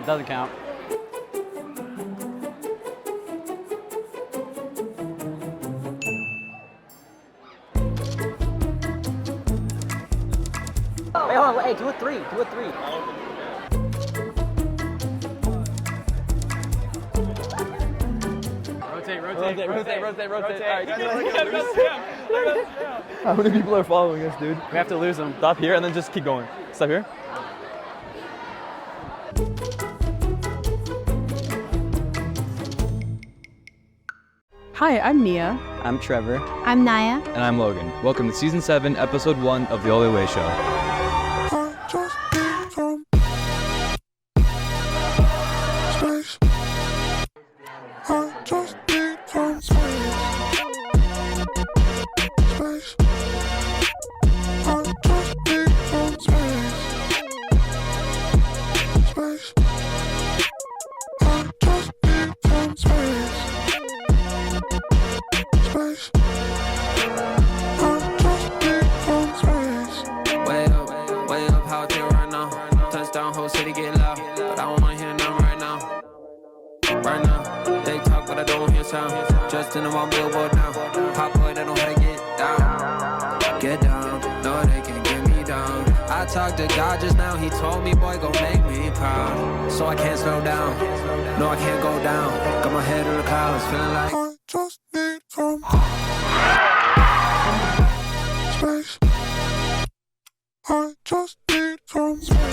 doesn't count. Wait, hold on, hey, do a three. Rotate. All right, How many people are following us, dude? we have to lose them. Stop here and then just keep going. Stop here. Hi, I'm Nia. I'm Trevor. I'm Naya. And I'm Logan. Welcome to Season 7, Episode 1 of the Olyway Show. Just in my billboard now. Pop boy, they don't have to get down. Get down, no, they can't get me down. I talked to God just now, he told me, boy, go make me proud. So I can't slow down, no, I can't go down. Got my head in the clouds, feeling like I just need some space. I just need some space.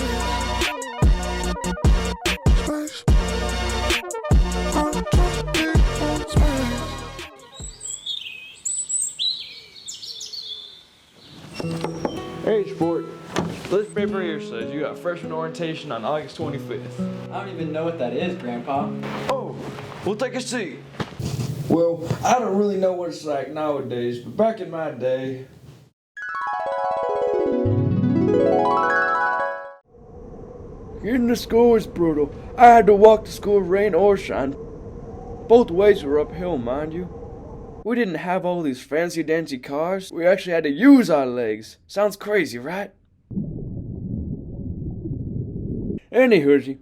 Hey, sport. This paper here says you got Freshman Orientation on August 25th. I don't even know what that is, Grandpa. Oh, we'll take a seat. Well, I don't really know what it's like nowadays, but back in my day... Getting to school was brutal. I had to walk to school rain or shine. Both ways were uphill, mind you. We didn't have all these fancy dancy cars. We actually had to use our legs. Sounds crazy, right? Anywho,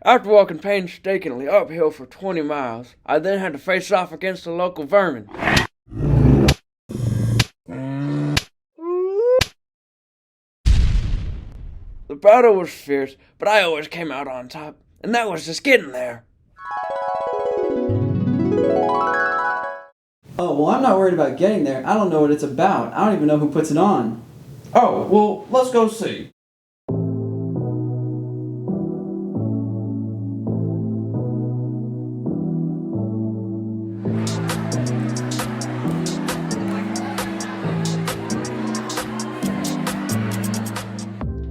after walking painstakingly uphill for 20 miles, I then had to face off against the local vermin. The battle was fierce, but I always came out on top, and that was just getting there. Oh, well, I'm not worried about getting there. I don't know what it's about. I don't even know who puts it on. Oh, well, let's go see.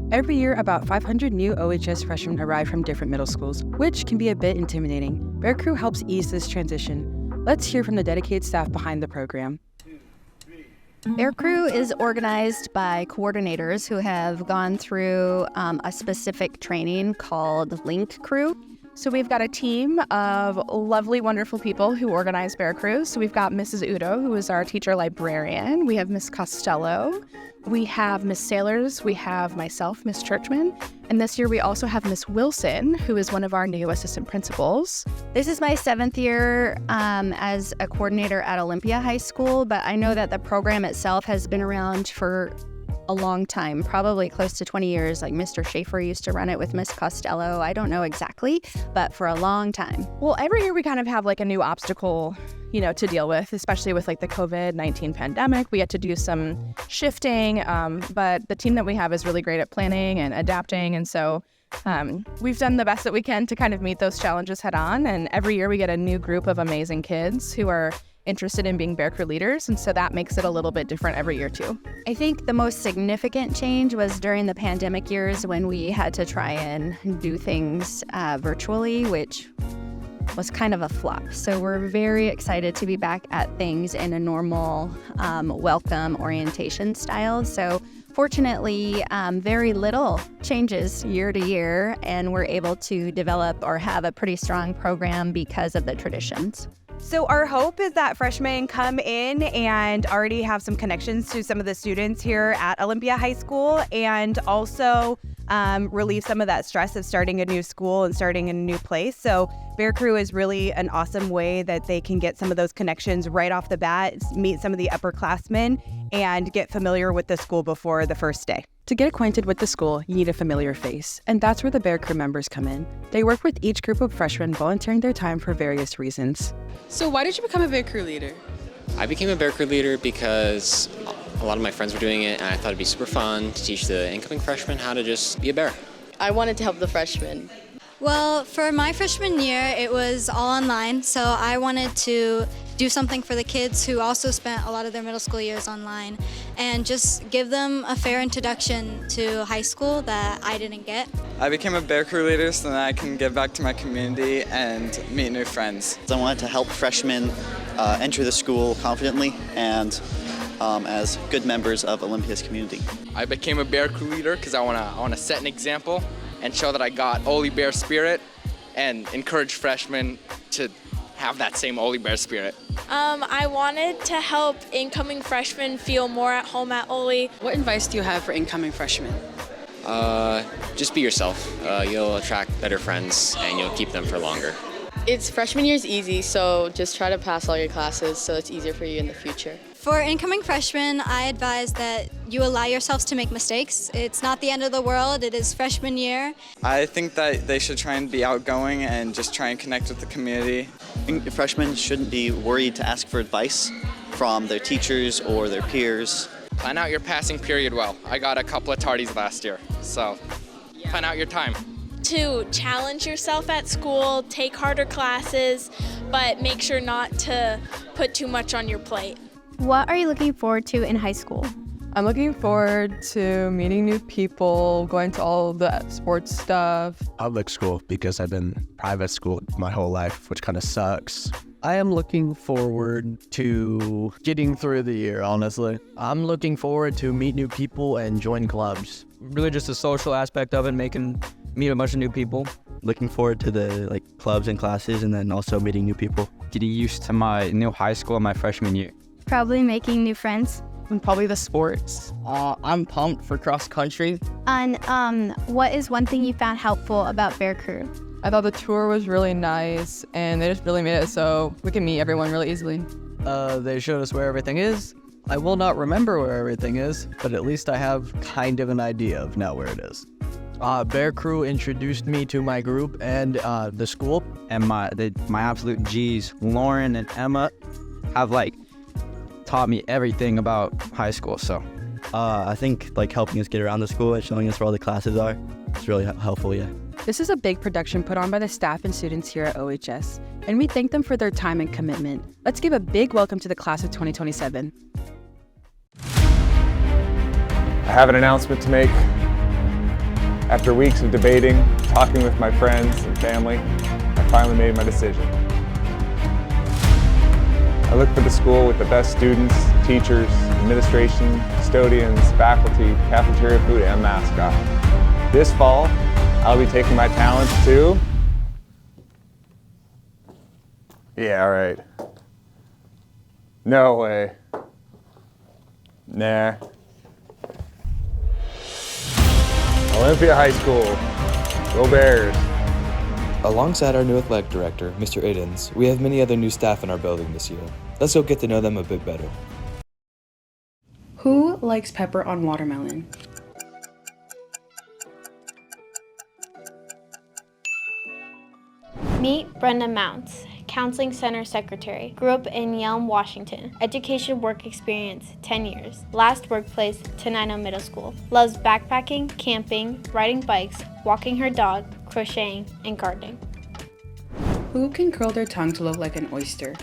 Every year, about 500 new OHS freshmen arrive from different middle schools, which can be a bit intimidating. Bear Crew helps ease this transition. Let's hear from the dedicated staff behind the program. Bear Crew is organized by coordinators who have gone through a specific training called Link Crew. So we've got a team of lovely, wonderful people who organize Bear Crew. So we've got Mrs. Udo, who is our teacher librarian. We have Miss Costello. We have Miss Sailors. We have myself, Miss Churchman. And this year we also have Miss Wilson, who is one of our new assistant principals. This is my 7th year as a coordinator at Olympia High School, but I know that the program itself has been around for a long time, probably close to 20 years. Like Mr. Schaefer used to run it with Miss Costello. I don't know exactly, but for a long time. Well, every year we kind of have like a new obstacle, to deal with, especially with like the COVID-19 pandemic. We had to do some shifting, but the team that we have is really great at planning and adapting. And so we've done the best that we can to kind of meet those challenges head on. And every year we get a new group of amazing kids who are interested in being Bear Crew leaders, and so that makes it a little bit different every year too. I think the most significant change was during the pandemic years when we had to try and do things virtually, which was kind of a flop. So we're very excited to be back at things in a normal welcome orientation style. So fortunately, very little changes year to year, and we're able to develop or have a pretty strong program because of the traditions. So our hope is that freshmen come in and already have some connections to some of the students here at Olympia High School, and also relieve some of that stress of starting a new school and starting in a new place. So Bear Crew is really an awesome way that they can get some of those connections right off the bat, meet some of the upperclassmen, and get familiar with the school before the first day. To get acquainted with the school, you need a familiar face, and that's where the Bear Crew members come in. They work with each group of freshmen, volunteering their time for various reasons. So why did you become a Bear Crew leader? I became a Bear Crew leader because a lot of my friends were doing it, and I thought it'd be super fun to teach the incoming freshmen how to just be a bear. I wanted to help the freshmen. Well, for my freshman year, it was all online, so I wanted to do something for the kids who also spent a lot of their middle school years online and just give them a fair introduction to high school that I didn't get. I became a Bear Crew leader so that I can give back to my community and meet new friends. I wanted to help freshmen enter the school confidently and as good members of Olympia's community. I became a Bear Crew leader because I want to set an example and show that I got Oly Bear spirit and encourage freshmen to have that same Oly Bear spirit. I wanted to help incoming freshmen feel more at home at Oly. What advice do you have for incoming freshmen? Just be yourself. You'll attract better friends and you'll keep them for longer. It's freshman year's easy, so just try to pass all your classes so it's easier for you in the future. For incoming freshmen, I advise that you allow yourselves to make mistakes. It's not the end of the world, it is freshman year. I think that they should try and be outgoing and just try and connect with the community. Freshmen shouldn't be worried to ask for advice from their teachers or their peers. Plan out your passing period well. I got a couple of tardies last year, so plan out your time. To challenge yourself at school, take harder classes, but make sure not to put too much on your plate. What are you looking forward to in high school? I'm looking forward to meeting new people, going to all the sports stuff. Public school, because I've been private school my whole life, which kind of sucks. I am looking forward to getting through the year, honestly. I'm looking forward to meet new people and join clubs. Really just the social aspect of it, meet a bunch of new people. Looking forward to the clubs and classes, and then also meeting new people. Getting used to my new high school my freshman year. Probably making new friends. And probably the sports. I'm pumped for cross country. And what is one thing you found helpful about Bear Crew? I thought the tour was really nice, and they just really made it so we can meet everyone really easily. They showed us where everything is. I will not remember where everything is, but at least I have kind of an idea of now where it is. Bear Crew introduced me to my group and the school. And my absolute G's, Lauren and Emma, have taught me everything about high school. So I think helping us get around the school and showing us where all the classes are, it's really helpful, yeah. This is a big production put on by the staff and students here at OHS, and we thank them for their time and commitment. Let's give a big welcome to the class of 2027. I have an announcement to make. After weeks of debating, talking with my friends and family, I finally made my decision. I look for the school with the best students, teachers, administration, custodians, faculty, cafeteria food, and mascot. This fall, I'll be taking my talents to... Yeah, right. No way. Nah. Olympia High School. Go Bears. Alongside our new athletic director, Mr. Iddens, we have many other new staff in our building this year. Let's go get to know them a bit better. Who likes pepper on watermelon? Meet Brenda Mounts, Counseling Center Secretary. Grew up in Yelm, Washington. Education work experience, 10 years. Last workplace, Tenino Middle School. Loves backpacking, camping, riding bikes, walking her dog, crocheting, and gardening. Who can curl their tongue to look like an oyster?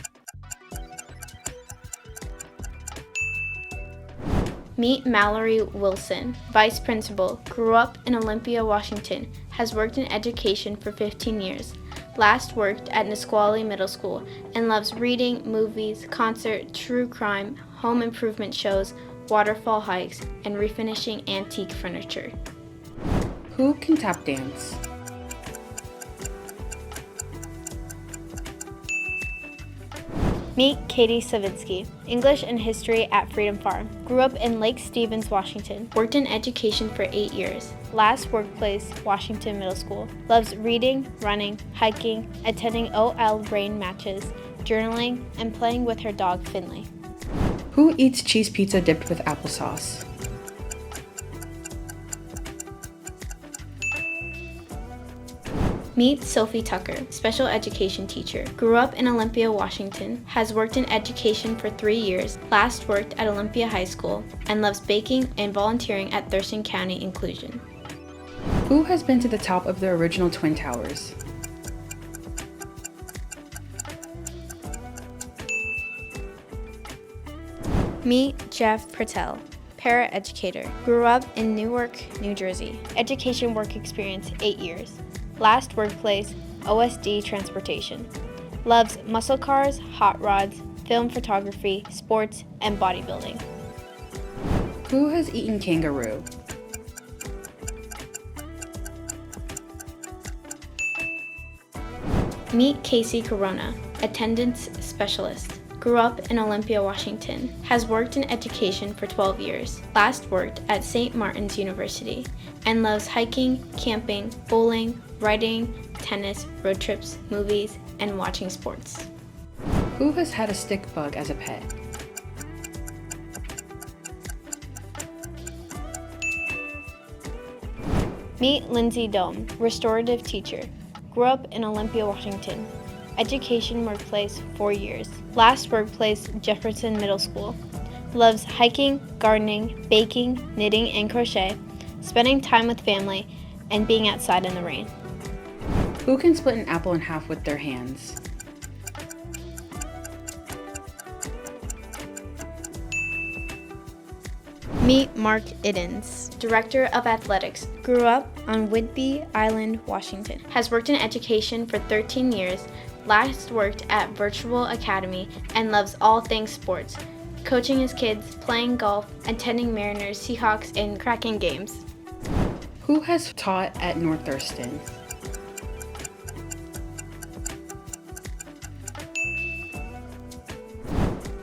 Meet Mallory Wilson, Vice Principal. Grew up in Olympia, Washington. Has worked in education for 15 years. Last worked at Nisqually Middle School and loves reading, movies, concert, true crime, home improvement shows, waterfall hikes, and refinishing antique furniture. Who can tap dance? Meet Katie Savinsky, English and History at Freedom Farm. Grew up in Lake Stevens, Washington. Worked in education for 8 years. Last workplace, Washington Middle School. Loves reading, running, hiking, attending OL rain matches, journaling, and playing with her dog Finley. Who eats cheese pizza dipped with applesauce? Meet Sophie Tucker, special education teacher. Grew up in Olympia, Washington. Has worked in education for 3 years. Last worked at Olympia High School and loves baking and volunteering at Thurston County Inclusion. Who has been to the top of the original Twin Towers? Meet Jeff Patel, para-educator. Grew up in Newark, New Jersey. Education work experience 8 years. Last workplace, OSD Transportation. Loves muscle cars, hot rods, film photography, sports, and bodybuilding. Who has eaten kangaroo? Meet Casey Corona, attendance specialist. Grew up in Olympia, Washington. Has worked in education for 12 years. Last worked at St. Martin's University and loves hiking, camping, bowling, riding, tennis, road trips, movies, and watching sports. Who has had a stick bug as a pet? Meet Lindsay Dome, restorative teacher. Grew up in Olympia, Washington. Education workplace 4 years. Last workplace Jefferson Middle School. Loves hiking, gardening, baking, knitting, and crochet, spending time with family, and being outside in the rain. Who can split an apple in half with their hands? Meet Mark Iddens, Director of Athletics. Grew up on Whidbey Island, Washington. Has worked in education for 13 years. Last worked at Virtual Academy and loves all things sports, coaching his kids, playing golf, attending Mariners, Seahawks, and Kraken games. Who has taught at North Thurston?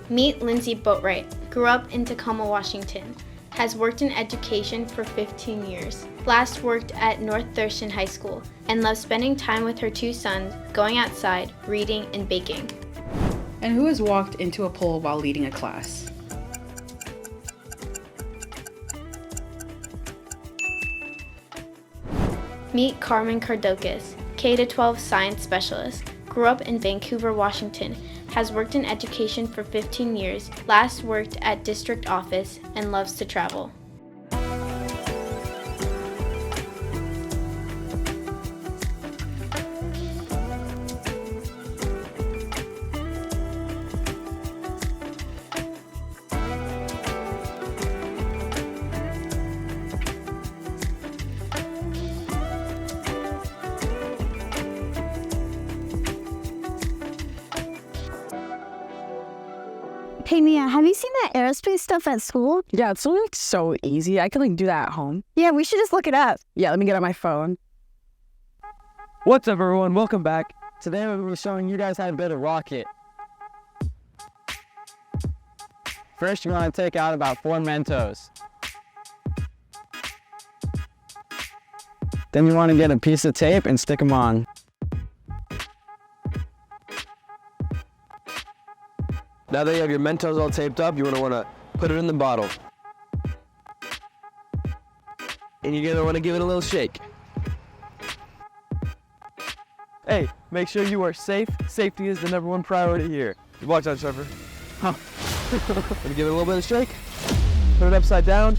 Meet Lindsay Boatwright. Grew up in Tacoma, Washington. Has worked in education for 15 years. Last worked at North Thurston High School and loves spending time with her 2 sons, going outside, reading, and baking. And who has walked into a pool while leading a class? Meet Carmen Cardocas, K-12 science specialist. Grew up in Vancouver, Washington. Has worked in education for 15 years. Last worked at district office and loves to travel. Hey Mia, have you seen that aerospace stuff at school? Yeah, it's like so easy. I could do that at home. Yeah, we should just look it up. Yeah, let me get on my phone. What's up, everyone? Welcome back. Today we're showing you guys how to build a rocket. First, you're going to take out about 4 Mentos. Then you want to get a piece of tape and stick them on. Now that you have your Mentos all taped up, you want to put it in the bottle. And you're going to want to give it a little shake. Hey, make sure you are safe. Safety is the #1 priority here. Watch out, Trevor. Huh. Let me give it a little bit of shake. Put it upside down.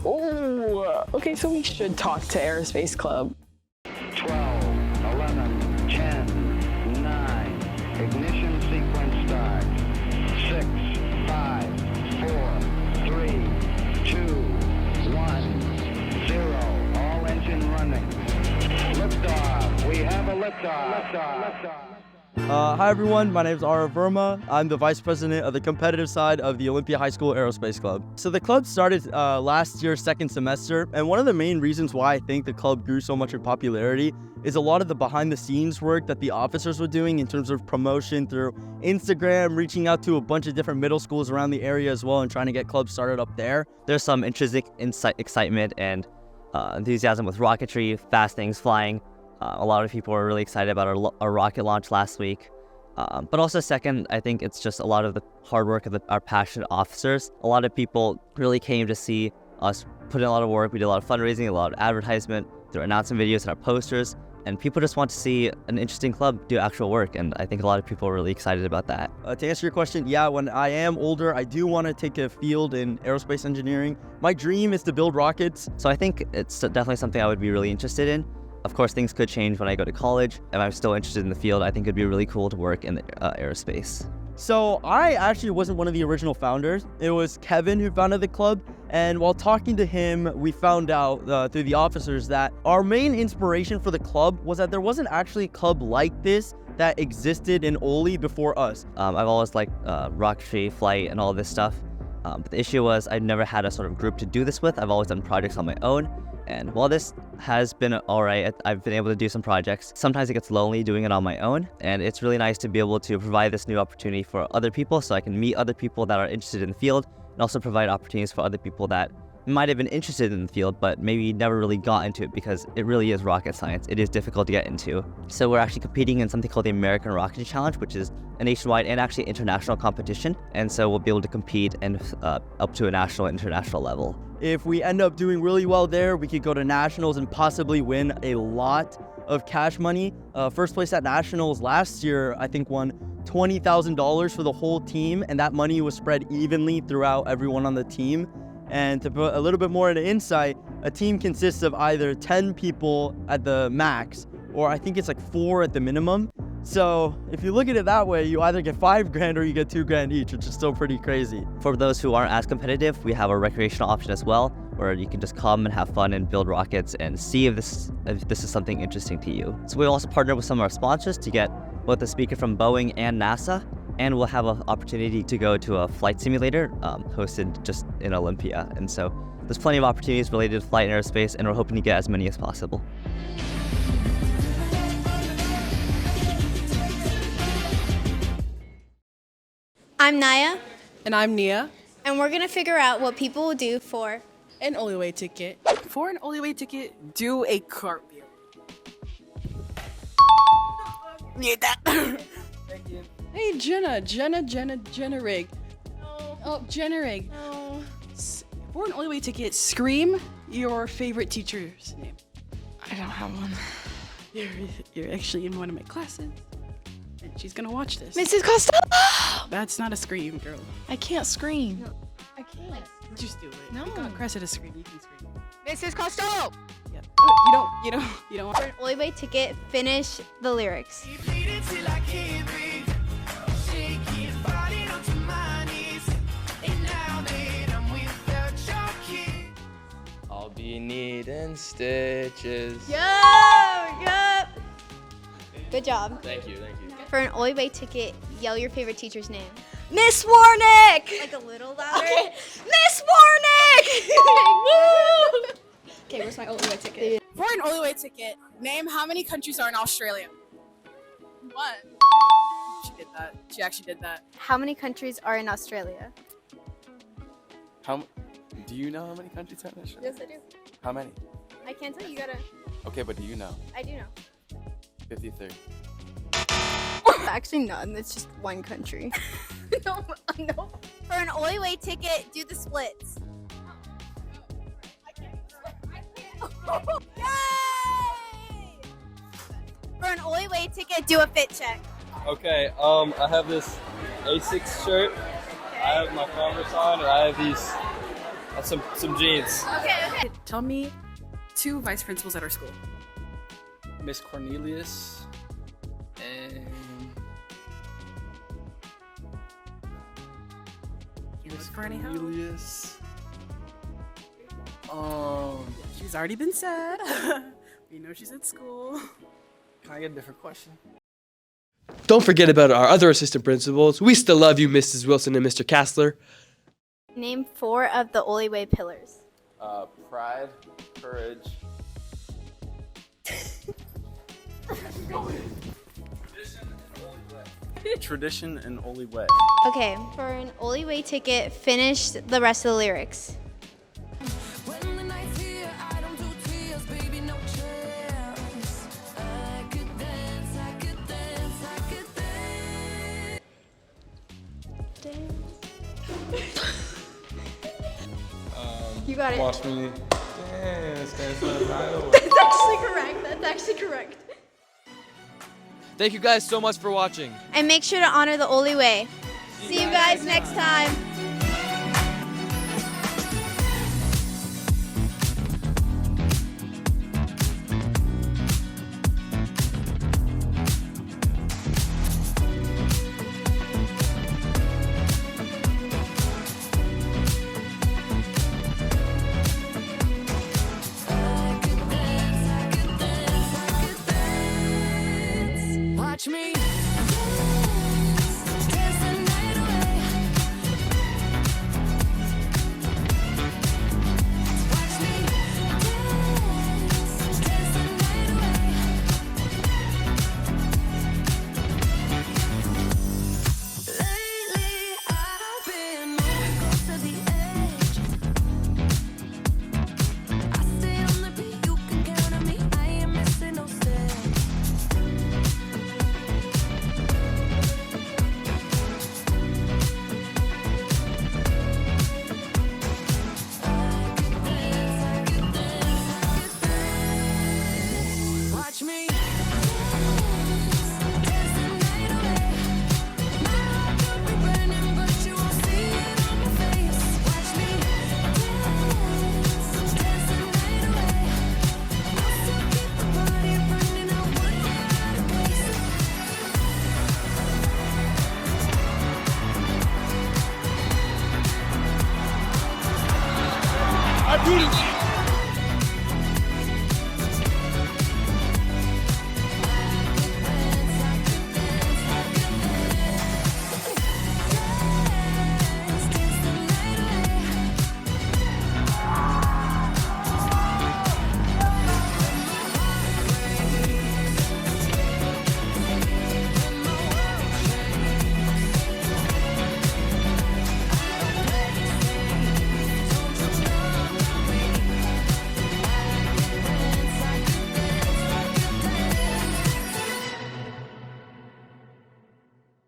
Oh, okay, so we should talk to Aerospace Club. 12, 11, 10, 9, ignition sequence start. 6, 5, Hi everyone, my name is Ara Verma. I'm the vice president of the competitive side of the Olympia High School Aerospace Club. So the club started last year's second semester, and one of the main reasons why I think the club grew so much in popularity is a lot of the behind the scenes work that the officers were doing in terms of promotion through Instagram, reaching out to a bunch of different middle schools around the area as well and trying to get clubs started up there. There's some intrinsic excitement and enthusiasm with rocketry, fast things flying. A lot of people were really excited about our rocket launch last week. But also second, I think it's just a lot of the hard work of our passionate officers. A lot of people really came to see us put in a lot of work. We did a lot of fundraising, a lot of advertisement through announcement videos and our posters. And people just want to see an interesting club do actual work. And I think a lot of people are really excited about that. To answer your question, yeah, when I am older, I do want to take a field in aerospace engineering. My dream is to build rockets. So I think it's definitely something I would be really interested in. Of course, things could change when I go to college. If I'm still interested in the field, I think it'd be really cool to work in the aerospace. So I actually wasn't one of the original founders. It was Kevin who founded the club. And while talking to him, we found out through the officers that our main inspiration for the club was that there wasn't actually a club like this that existed in Oly before us. I've always liked rocketry, flight, and all this stuff. But the issue was I'd never had a sort of group to do this with. I've always done projects on my own. And while this has been all right, I've been able to do some projects. Sometimes it gets lonely doing it on my own, and it's really nice to be able to provide this new opportunity for other people so I can meet other people that are interested in the field and also provide opportunities for other people that might have been interested in the field but maybe never really got into it because it really is rocket science. It is difficult to get into. So we're actually competing in something called the American Rocketry Challenge, which is a nationwide and actually international competition. And so we'll be able to compete and up to a national and international level. If we end up doing really well there, we could go to nationals and possibly win a lot of cash money. First place at nationals last year, I think, won $20,000 for the whole team, and that money was spread evenly throughout everyone on the team. And to put a little bit more into insight, a team consists of either 10 people at the max, or I think it's like 4 at the minimum. So if you look at it that way, you either get $5,000 or you get $2,000 each, which is still pretty crazy. For those who aren't as competitive, we have a recreational option as well, where you can just come and have fun and build rockets and see if this is something interesting to you. So we also partner with some of our sponsors to get both a speaker from Boeing and NASA, and we'll have an opportunity to go to a flight simulator hosted just in Olympia. And so there's plenty of opportunities related to flight and aerospace, and we're hoping to get as many as possible. I'm Naya. And I'm Nia. And we're going to figure out what people will do for an Olyway ticket. For an Olyway ticket, do a cartwheel. Need that. Thank you. Hey, Jenna Rig. No. Oh, Jenna Rig. No. For an Olyway ticket, scream your favorite teacher's name. I don't have one. You're actually in one of my classes. And she's gonna watch this. Mrs. Costello! That's not a scream, girl. I can't scream. No, I can't. Just do it. No. You got Cressida scream. You can scream. Mrs. Costello! Yeah. Oh, you don't. For an Olyway ticket, finish the lyrics. I'll be needing stitches. Yup. Good job. Thank you. For an Olyway ticket, yell your favorite teacher's name. Miss Warnick! Like a little louder. Okay. Miss Warnick! Okay, where's my Olyway ticket? For an Olyway ticket, name how many countries are in Australia. What? She did that. She actually did that. How many countries are in Australia? Do you know how many countries are in Australia? Yes, I do. How many? I can't tell you. Gotta. Okay, but do you know? I do know. 53. Actually, none. It's just one country. No. For an Olyway ticket, do the splits. Yay! For an Olyway ticket, do a fit check. Okay, I have this A6 shirt. I have my Converse on, and I have these some jeans. Okay. Tell me 2 vice principals at our school. Miss Cornelius and Miss Cornelius. She's already been said. We know she's at school. Can I get a different question? Don't forget about our other assistant principals. We still love you, Mrs. Wilson and Mr. Castler. Name 4 of the Olyway pillars. Pride, courage. Tradition and Olyway. Okay, for an Olyway ticket, finish the rest of the lyrics. You got it. Watch me dance, dance the night away. That's actually correct. That's actually correct. Thank you guys so much for watching. And make sure to honor the Olyway. See you guys next time.